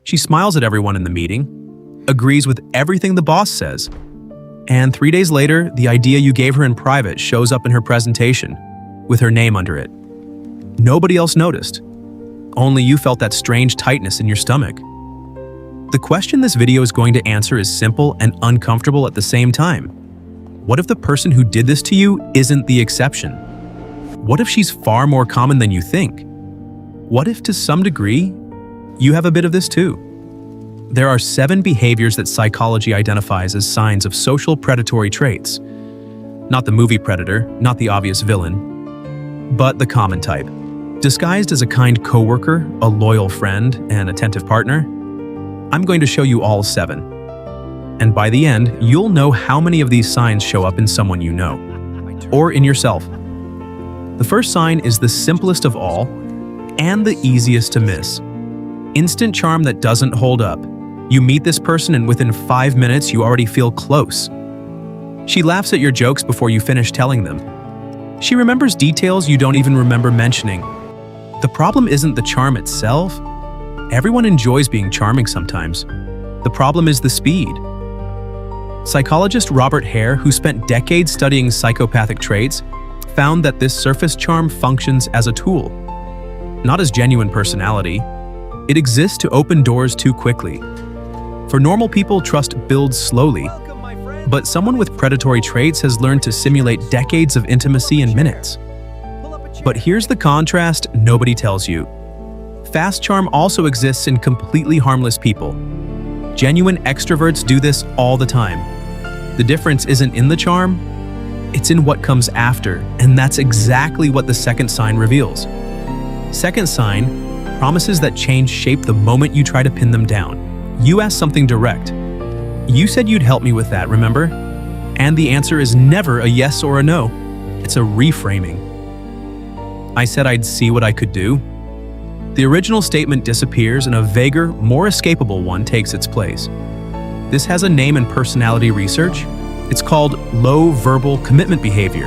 She smiles at everyone in the meeting, agrees with everything the boss says, and 3 days later, the idea you gave her in private shows up in her presentation, with her name under it. Nobody else noticed. Only you felt that strange tightness in your stomach. The question this video is going to answer is simple and uncomfortable at the same time. What if the person who did this to you isn't the exception? What if she's far more common than you think? What if, to some degree, you have a bit of this too? There are 7 behaviors that psychology identifies as signs of social predatory traits. Not the movie Predator, not the obvious villain, but the common type. Disguised as a kind coworker, a loyal friend, and attentive partner, I'm going to show you all 7. And by the end, you'll know how many of these signs show up in someone you know, or in yourself. The first sign is the simplest of all, and the easiest to miss. Instant charm that doesn't hold up. You meet this person and within 5 minutes you already feel close. She laughs at your jokes before you finish telling them. She remembers details you don't even remember mentioning. The problem isn't the charm itself. Everyone enjoys being charming sometimes. The problem is the speed. Psychologist Robert Hare, who spent decades studying psychopathic traits, found that this surface charm functions as a tool, not as genuine personality. It exists to open doors too quickly. For normal people, trust builds slowly, but someone with predatory traits has learned to simulate decades of intimacy in minutes. But here's the contrast nobody tells you. Fast charm also exists in completely harmless people. Genuine extroverts do this all the time. The difference isn't in the charm, it's in what comes after, and that's exactly what the second sign reveals. Second sign, promises that change shape the moment you try to pin them down. You ask something direct. You said you'd help me with that, remember? And the answer is never a yes or a no. It's a reframing. I said I'd see what I could do. The original statement disappears and a vaguer, more escapable one takes its place. This has a name in personality research. It's called low verbal commitment behavior.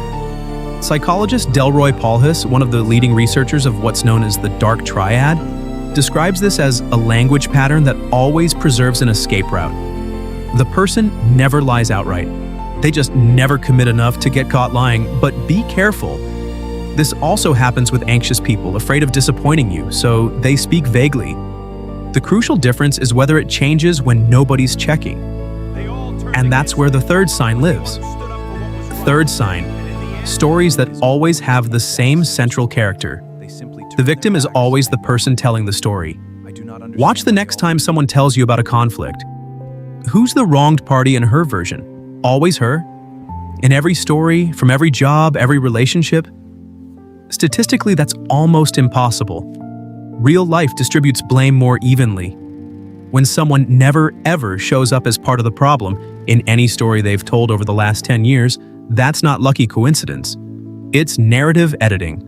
Psychologist Delroy Paulhus, one of the leading researchers of what's known as the dark triad, describes this as a language pattern that always preserves an escape route. The person never lies outright. They just never commit enough to get caught lying, but be careful. This also happens with anxious people, afraid of disappointing you, so they speak vaguely. The crucial difference is whether it changes when nobody's checking. And that's where the third sign lives. Third sign, stories that always have the same central character. The victim is always the person telling the story. Watch the next time someone tells you about a conflict. Who's the wronged party in her version? Always her? In every story, from every job, every relationship? Statistically, that's almost impossible. Real life distributes blame more evenly. When someone never ever shows up as part of the problem in any story they've told over the last 10 years, that's not lucky coincidence. It's narrative editing.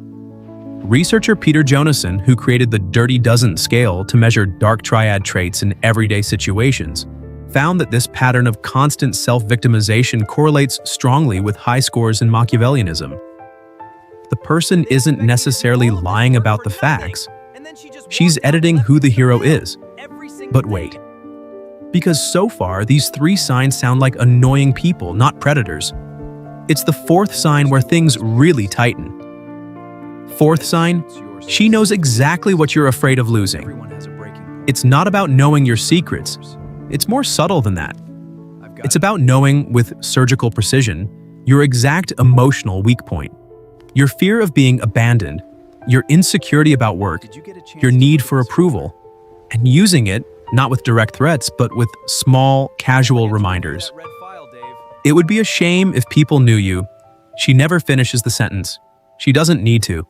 Researcher Peter Jonason, who created the Dirty Dozen scale to measure dark triad traits in everyday situations, found that this pattern of constant self-victimization correlates strongly with high scores in Machiavellianism. The person isn't necessarily lying about the facts. She's editing who the hero is. But wait. Because so far, these 3 signs sound like annoying people, not predators. It's the 4th sign where things really tighten. 4th sign, she knows exactly what you're afraid of losing. It's not about knowing your secrets. It's more subtle than that. It's about knowing, with surgical precision, your exact emotional weak point. Your fear of being abandoned, your insecurity about work, your need for approval, and using it, not with direct threats, but with small, casual reminders. It would be a shame if people knew you. She never finishes the sentence. She doesn't need to.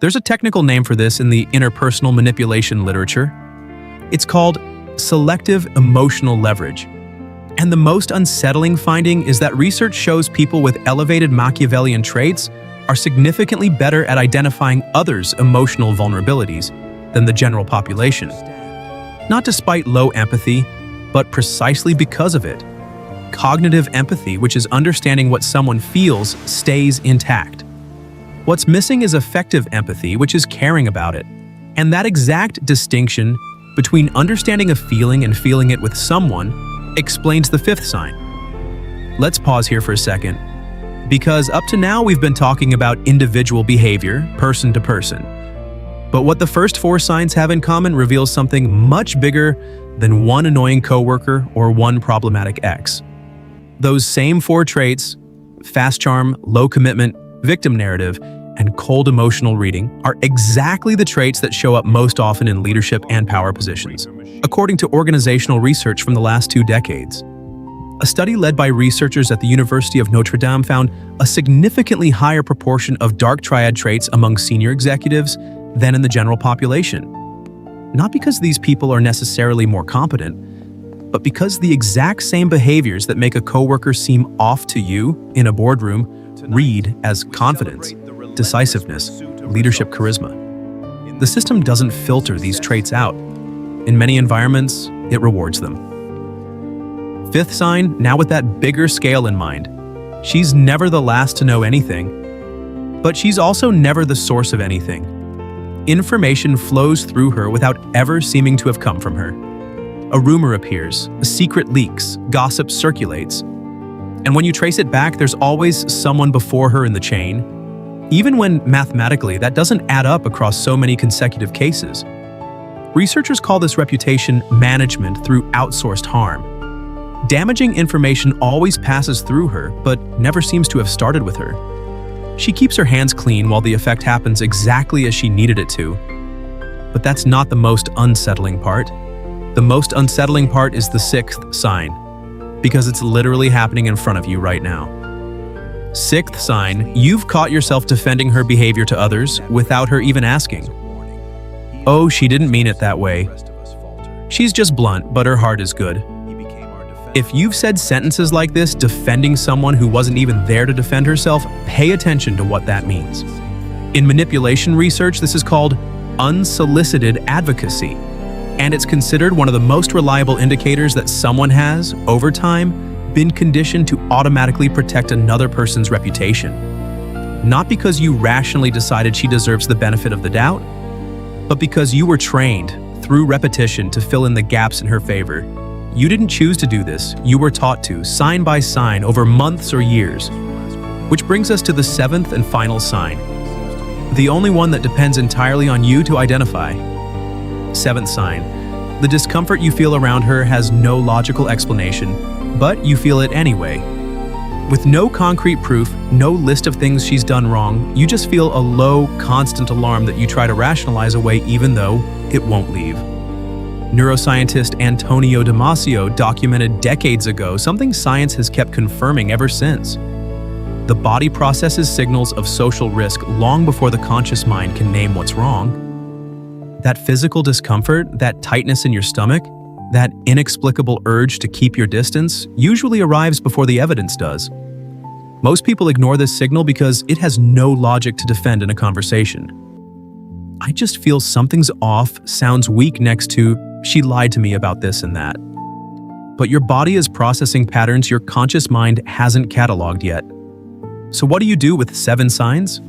There's a technical name for this in the interpersonal manipulation literature. It's called selective emotional leverage. And the most unsettling finding is that research shows people with elevated Machiavellian traits are significantly better at identifying others' emotional vulnerabilities than the general population. Not despite low empathy, but precisely because of it. Cognitive empathy, which is understanding what someone feels, stays intact. What's missing is effective empathy, which is caring about it. And that exact distinction between understanding a feeling and feeling it with someone explains the fifth sign. Let's pause here for a second, because up to now we've been talking about individual behavior, person to person. But what the first four signs have in common reveals something much bigger than one annoying coworker or one problematic ex. Those same four traits, fast charm, low commitment, victim narrative, and cold emotional reading, are exactly the traits that show up most often in leadership and power positions, according to organizational research from the last 2 decades. A study led by researchers at the University of Notre Dame found a significantly higher proportion of dark triad traits among senior executives than in the general population. Not because these people are necessarily more competent, but because the exact same behaviors that make a coworker seem off to you in a boardroom read as confidence, decisiveness, leadership charisma. The system doesn't filter these traits out. In many environments, it rewards them. Fifth sign, now with that bigger scale in mind. She's never the last to know anything, but she's also never the source of anything. Information flows through her without ever seeming to have come from her. A rumor appears, a secret leaks, gossip circulates. And when you trace it back, there's always someone before her in the chain, even when mathematically that doesn't add up across so many consecutive cases. Researchers call this reputation management through outsourced harm. Damaging information always passes through her, but never seems to have started with her. She keeps her hands clean while the effect happens exactly as she needed it to. But that's not the most unsettling part. The most unsettling part is the sixth sign, because it's literally happening in front of you right now. Sixth sign, you've caught yourself defending her behavior to others without her even asking. Oh, she didn't mean it that way. She's just blunt, but her heart is good. If you've said sentences like this defending someone who wasn't even there to defend herself, pay attention to what that means. In manipulation research, this is called unsolicited advocacy, and it's considered one of the most reliable indicators that someone has, over time, been conditioned to automatically protect another person's reputation. Not because you rationally decided she deserves the benefit of the doubt, but because you were trained, through repetition, to fill in the gaps in her favor. You didn't choose to do this, you were taught to, sign by sign, over months or years. Which brings us to the seventh and final sign. The only one that depends entirely on you to identify. Seventh sign. The discomfort you feel around her has no logical explanation, but you feel it anyway. With no concrete proof, no list of things she's done wrong, you just feel a low, constant alarm that you try to rationalize away even though it won't leave. Neuroscientist Antonio Damasio documented decades ago something science has kept confirming ever since. The body processes signals of social risk long before the conscious mind can name what's wrong. That physical discomfort, that tightness in your stomach, that inexplicable urge to keep your distance usually arrives before the evidence does. Most people ignore this signal because it has no logic to defend in a conversation. I just feel something's off sounds weak next to, she lied to me about this and that. But your body is processing patterns your conscious mind hasn't cataloged yet. So what do you do with 7 signs?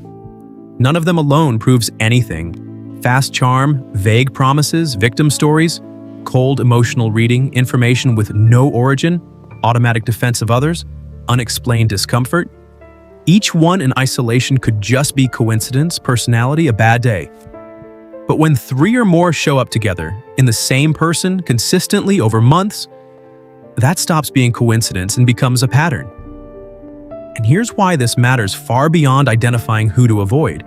None of them alone proves anything. Fast charm, vague promises, victim stories, cold emotional reading, information with no origin, automatic defense of others, unexplained discomfort. Each one in isolation could just be coincidence, personality, a bad day. But when 3 or more show up together, in the same person, consistently over months, that stops being coincidence and becomes a pattern. And here's why this matters far beyond identifying who to avoid.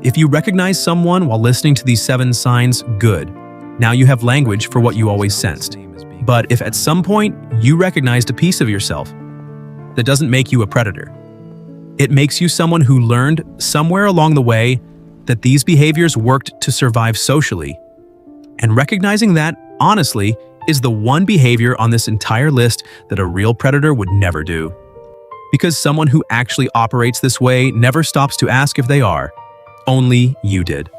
If you recognize someone while listening to these 7 signs, good. Now you have language for what you always sensed. But if at some point you recognized a piece of yourself, that doesn't make you a predator. It makes you someone who learned somewhere along the way that these behaviors worked to survive socially. And recognizing that, honestly, is the one behavior on this entire list that a real predator would never do. Because someone who actually operates this way never stops to ask if they are. Only you did.